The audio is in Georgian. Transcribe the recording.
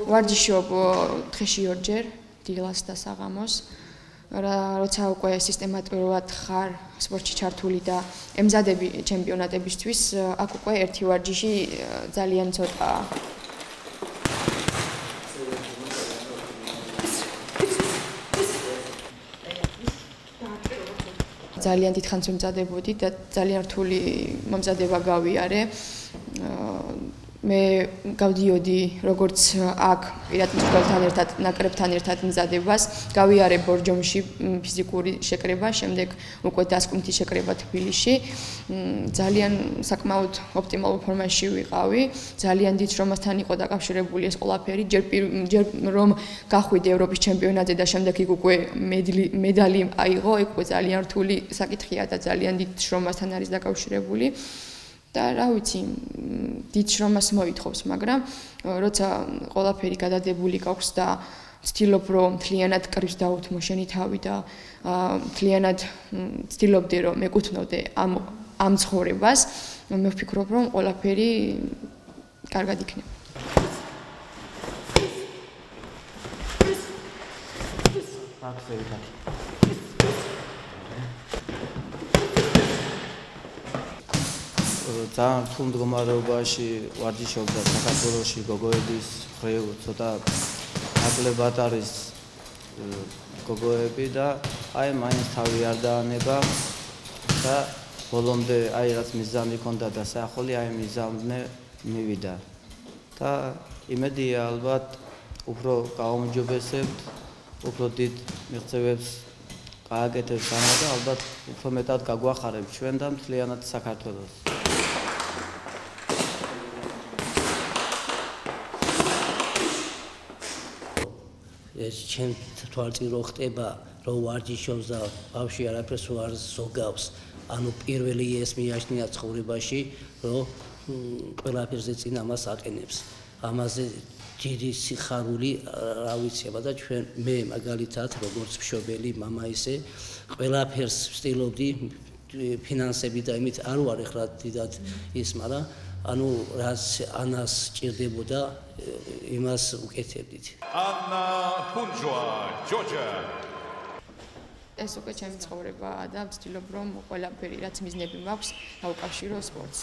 ვარჯიშობ დღეში 2 ჯერ, დილას და საღამოს. როცა უკვე სისტემატურად ხარ სპორტში ჩართული და ემზადები ჩემპიონატებისთვის, აქ უკვე ერთი ვარჯიში ძალიან ცოტაა. ძალიან დიდხანს ვემზადებოდი და ძალიან რთული მომზადება გავიარე. მე გავდიოდი როგორც აქ პირად მწვრთნელთან ერთად, ნაკრებთან ერთად მზადებას, გავიარე ბორჯომში ფიზიკური შეკრება, შემდეგ უკვე დასკვნითი შეკრება თბილისში. ძალიან საკმაოდ ოპტიმალურ ფორმაში ვიყავი. ძალიან დიდ შრომასთან იყო დაკავშირებული ეს ყველაფერი. ჯერ რომ გახვიდე ევროპის ჩემპიონატზე და შემდეგ იქ უკვე მედალი აიღო, იქ უკვე ძალიან რთული საკითხია და ძალიან დიდ შრომასთან არის დაკავშირებული. და რა ვიცი, დიდ შრომას მოითხოვს, მაგრამ როცა ყველაფერი გადადებული გაქვს და ვცდილობ რომ მთლიანად კრივს დავუთმო შენი თავი და მთლიანად ვცდილობდი რომ მეკუთვნოდე ამ ცხოვრებას, მე ვფიქრობ რომ ყველაფერი კარგად იქნება. ძალიან რთულ მდგომარეობაში ვარჯიშობდა საქართველოში გოგოების მხრივ ცოტა ნაკლებად არის გოგოები და აი მაინც თავი არ დაანება და ბოლომდე აი რაც მიზანი ჰქონდა და საახალი აი მიზანზე მივიდა და იმედია ალბათ უფრო გაუმჯობესებთ, უფრო დიდ მიღწევებს გააკეთებს და ალბათ უფრო მეტად გაგვახარებ ჩვენ და მთლიანად საქართველოს. ჩემ თვალწინო ხტება რომ ვარჯიშობს და ბავშვი არაფერს არ ზოგავს, ანუ პირველი ეს მიაჩნია ცხოვრებაში, რომ ყველაფერზე წინ ამას აყენებს. ამაზე დიდი სიხარული რა ვიცება და ჩვენ მე მაგალითად როგორც მშობელი, მამა ისე ყველაფერს ვცდილობდი ფინანსები და იმით არ ვარ ეხლა დიდად ის, მაგრამ ანუ რაც ანას ჭირდებოდა იმას უკეთებდით. ანა ჰუნჯვა, ჯოჯა. ეს უკვე ჩემი ცხოვრებაა და ვცდილობ რომ ყველაფერი რაც მიზნები მაქვს დავუკავშირო სპორტს.